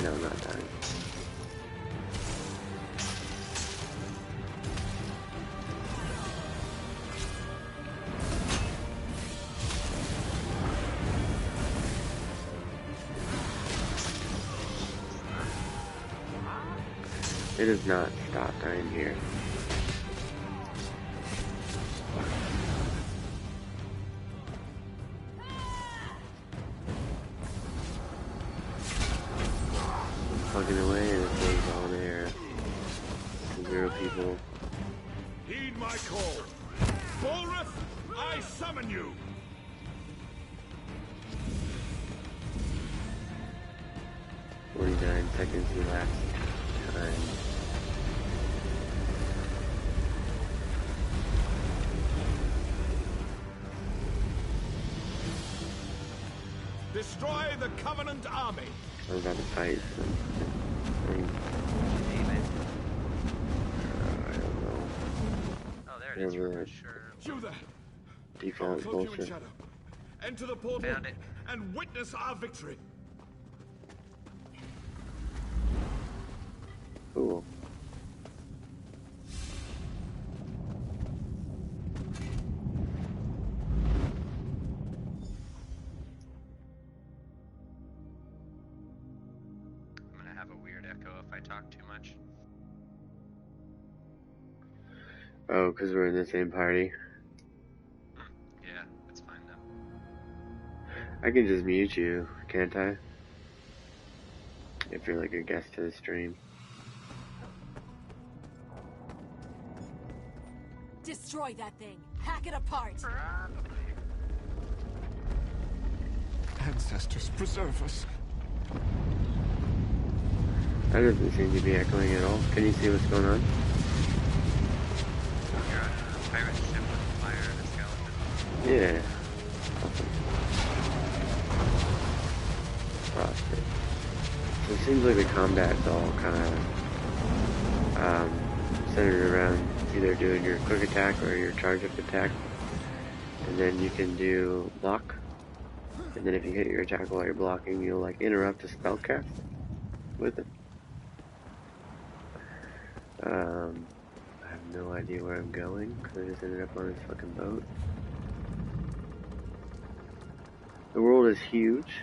No, I'm not dying. It has not stopped. I am here. Plugging away and it goes on air. 0 people. Heed my call. Bolrith, I summon you. 49 seconds elapsed. Time. Destroy the Covenant army. I'm about to fight some thing. I don't know. Oh, there it is. Whatever You there. default Cloak you in bullshit. shadow. Enter the portal Found it. and witness our victory. Cool. I'm gonna have a weird echo if I talk too much. Oh, because we're in the same party. Yeah, that's fine though. I can just mute you, can't I? If you're like a guest to the stream. Destroy that thing. Hack it apart. Ancestors, preserve us. That doesn't seem to be echoing at all. Can you see what's going on? You're on a pirate ship with fire and a skeleton. Yeah. Frosted. So it seems like the combat's all kind of centered around either doing your quick attack or your charge up attack. And then you can do block. And then if you hit your attack while you're blocking, you'll like interrupt a spell cast with it. I have no idea where I'm going because I just ended up on this fucking boat. The world is huge,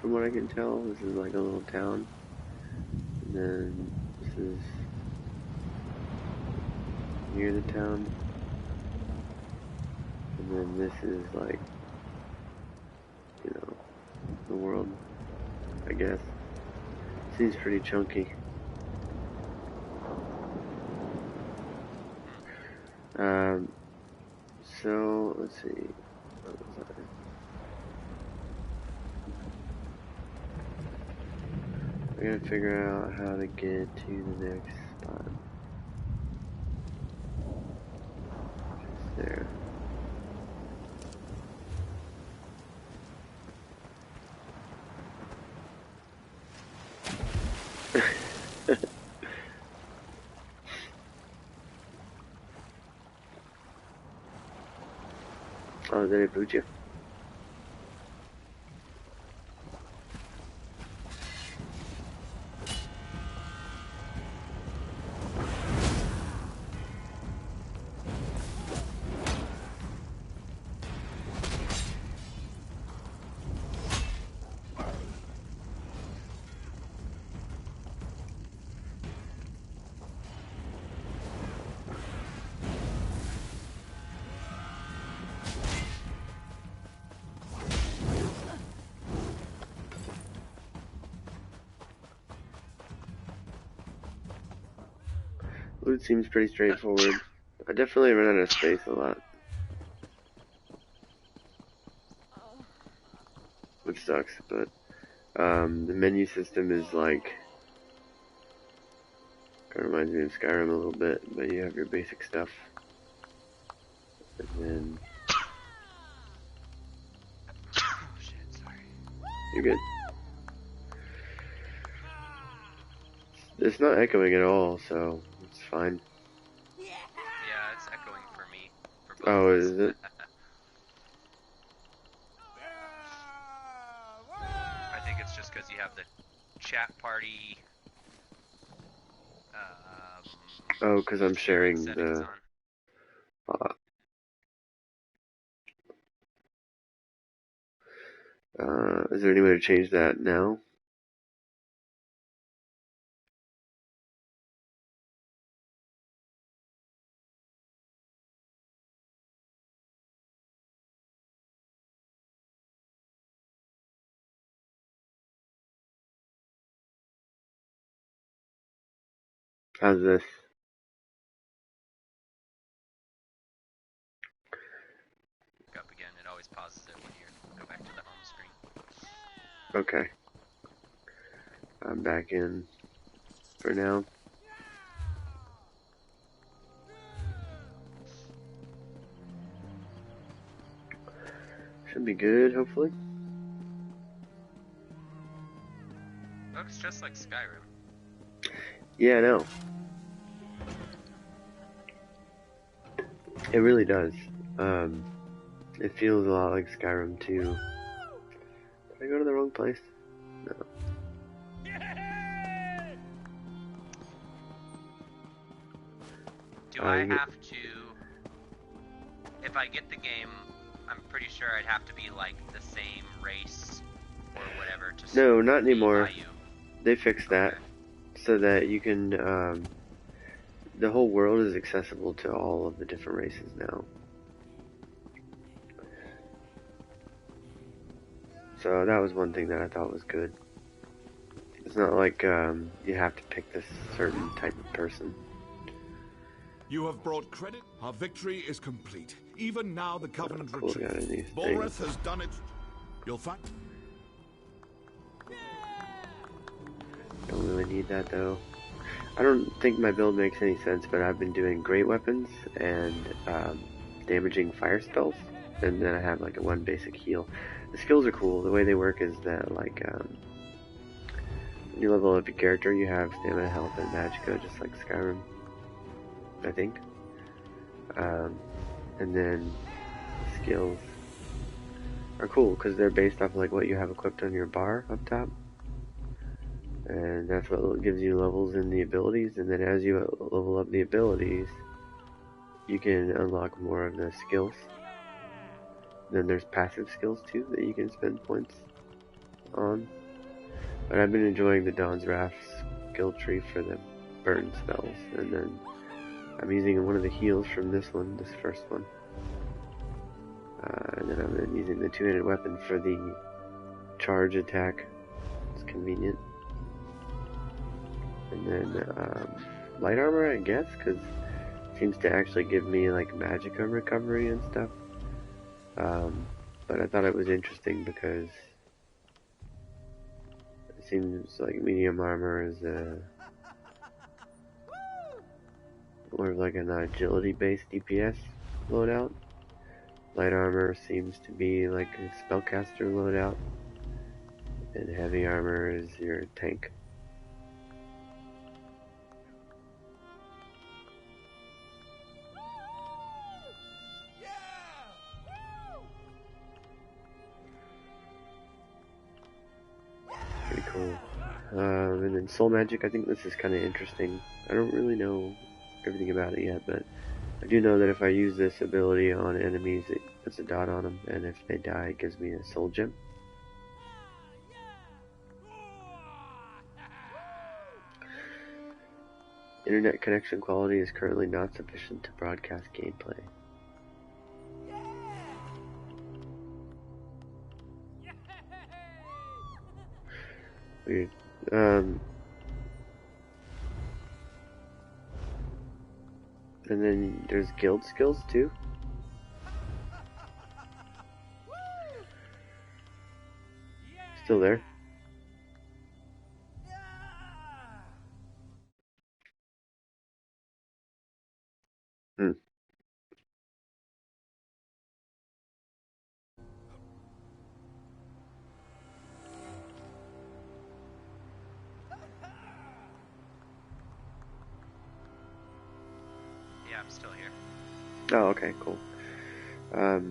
from what I can tell. This is like a little town. And then this is near the town. And then this is like, you know, the world, I guess. Seems pretty chunky. So, let's see. What was I gotta figure out how to get to the next spot. Just there. Oh, did it boot you? Loot seems pretty straightforward. I definitely run out of space a lot. Which sucks, but the menu system is like, kind of reminds me of Skyrim a little bit, but you have your basic stuff. And then... Oh shit, sorry. You're good. It's not echoing at all, so it's fine. Yeah, it's echoing for me. For both Oh, of us. is it? I think it's just because you have the chat party. Oh, because I'm sharing settings the. Is there any way to change that now? How's this? Up again. It always pauses it when you go back to the home screen. Okay. I'm back in for now. Should be good, hopefully. Looks just like Skyrim. Yeah, I know. It really does. It feels a lot like Skyrim too. Did I go to the wrong place? No. Do I have to... If I get the game, I'm pretty sure I'd have to be like the same race or whatever to... No, not anymore. You. They fixed that so that you can, the whole world is accessible to all of the different races now. So that was one thing that I thought was good. It's not like you have to pick this certain type of person. You have brought credit. Our victory is complete. Even now the Covenant Cool, got retreats. these Bolreth things. has done it. You'll find... Don't really need that though. I don't think my build makes any sense, but I've been doing great weapons and damaging fire spells, and then I have like a one basic heal. The skills are cool. The way they work is that like when you level up your character, you have stamina, health, and magicka, just like Skyrim, I think. And then skills are cool because they're based off of like what you have equipped on your bar up top. And that's what gives you levels in the abilities, and then as you level up the abilities, you can unlock more of the skills. Then there's passive skills too that you can spend points on. But I've been enjoying the Dawn's Wrath skill tree for the burn spells, and then I'm using one of the heals from this one, this first one. And then I'm then using the two-handed weapon for the charge attack. It's convenient. And then light armor, I guess, because it seems to actually give me like magicka recovery and stuff. But I thought it was interesting because it seems like medium armor is more of like an agility-based DPS loadout. Light armor seems to be like a spellcaster loadout, and heavy armor is your tank. Pretty cool. And then soul magic, I think this is kind of interesting. I don't really know everything about it yet, but I do know that if I use this ability on enemies, it puts a dot on them, and if they die, it gives me a soul gem. Internet connection quality is currently not sufficient to broadcast gameplay. Weird. And then there's guild skills too. Still there. Hmm. Yeah, I'm still here. Oh, okay, cool. I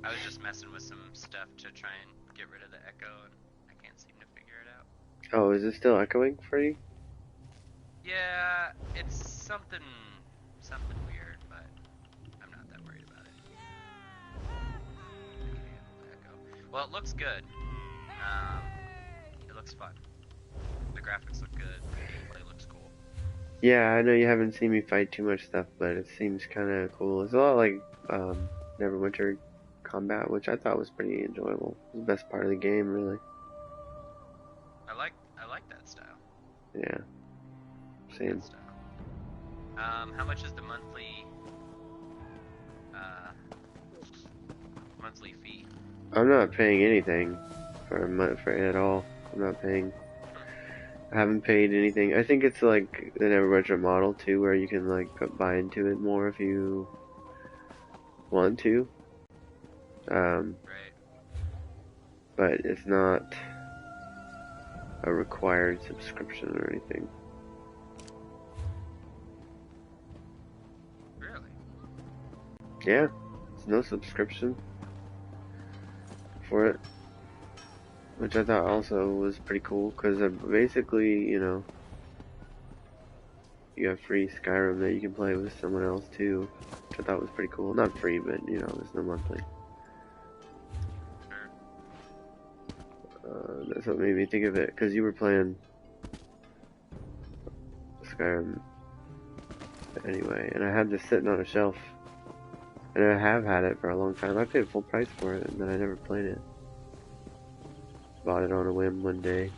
was just messing with some stuff to try and get rid of the echo, and I can't seem to figure it out. Oh, is it still echoing for you? Yeah, it's something weird, but I'm not that worried about it. I can handle the echo. Well, it looks good. It looks fun. The graphics look good. The gameplay looks cool. Yeah, I know you haven't seen me fight too much stuff, but it seems kind of cool. It's a lot like Neverwinter combat, which I thought was pretty enjoyable. It was the best part of the game, really. I like that style. Yeah. Same. That style. How much is the monthly fee? I'm not paying anything for a month for it at all. I'm not paying. I haven't paid anything. I think it's like the Neverwinter model too, where you can like buy into it more if you want to. Right. But it's not a required subscription or anything. Really? Yeah, it's no subscription for it, which I thought also was pretty cool, because basically, you know, you have free Skyrim that you can play with someone else too, which I thought was pretty cool. Not free, but you know, there's no monthly. That's what made me think of it, because you were playing Skyrim anyway, and I had this sitting on a shelf, and I have had it for a long time. I paid full price for it, and then I never played it. Bought it on a whim one day.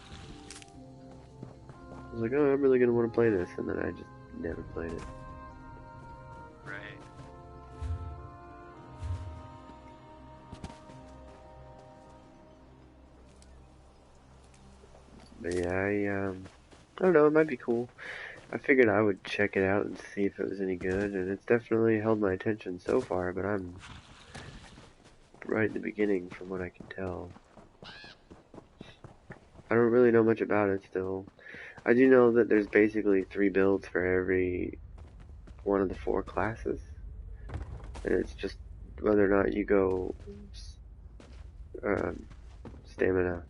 I was like, oh, I'm really gonna want to play this, and then I just never played it. Right. But yeah, I don't know, it might be cool. I figured I would check it out and see if it was any good, and it's definitely held my attention so far, but I'm right in the beginning from what I can tell. I don't really know much about it still. I do know that there's basically 3 builds for every one of the 4 classes, and it's just whether or not you go stamina,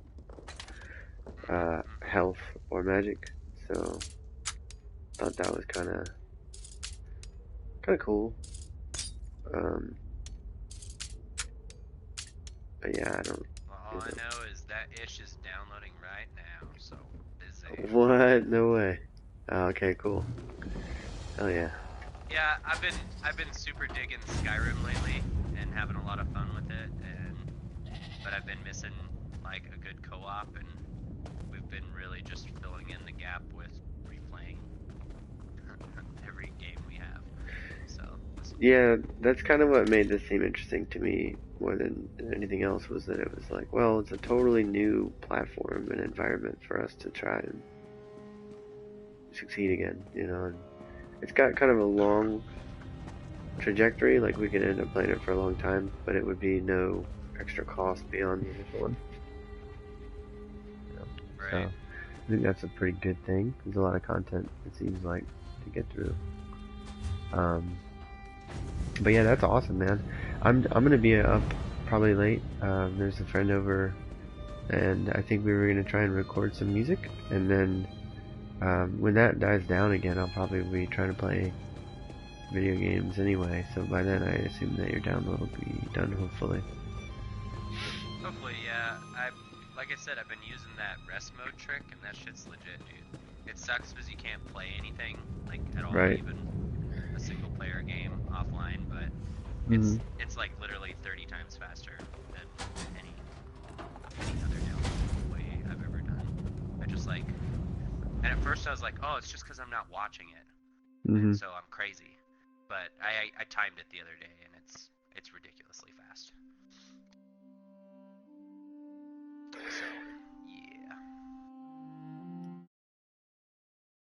health, or magic. So thought that was kind of cool. But yeah, I don't. Well, all I know is that ish is downloading right now, so busy. What? No way. Oh, okay, cool. Hell yeah. Yeah, I've been super digging Skyrim lately and having a lot of fun with it, but I've been missing like a good co-op, and we've been really just filling in the gap with replaying every game we have. So Yeah, that's kind of what made this seem interesting to me more than anything else, was that it was like, well, it's a totally new platform and environment for us to try and succeed again, you know, and it's got kind of a long trajectory, like we could end up playing it for a long time, but it would be no extra cost beyond the initial one. You know, right. So I think that's a pretty good thing. There's a lot of content, it seems like, to get through. But yeah, that's awesome, man. I'm gonna be up probably late. There's a friend over, and I think we were gonna try and record some music, and then when that dies down again, I'll probably be trying to play video games anyway. So by then, I assume that your download will be done, hopefully. Hopefully, yeah. Like I said, I've been using that rest mode trick, and that shit's legit, dude. It sucks because you can't play anything like at all, Right. even a single player game offline, but it's like literally 30 times faster than any other download way I've ever done. I just like, and at first I was like, oh, it's just because I'm not watching it, and so I'm crazy. But I timed it the other day, and it's ridiculously fast. So yeah.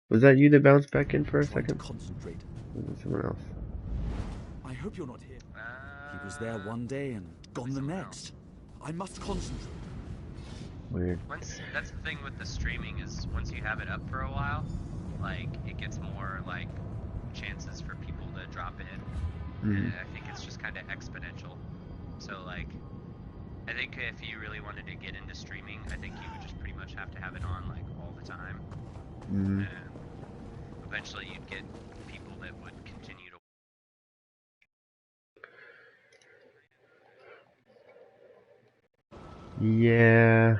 Was that you that bounced back in for a Trying to second? concentrate. Or was it someone else? I hope you're not here. He was there one day and gone the next. I must concentrate. Weird. That's the thing with the streaming, is once you have it up for a while, like it gets more like chances for people to drop in, and I think it's just kind of exponential. So like, I think if you really wanted to get into streaming, I think you would just pretty much have to have it on like all Mm-hmm. Eventually, you'd get people that would continue to. Yeah.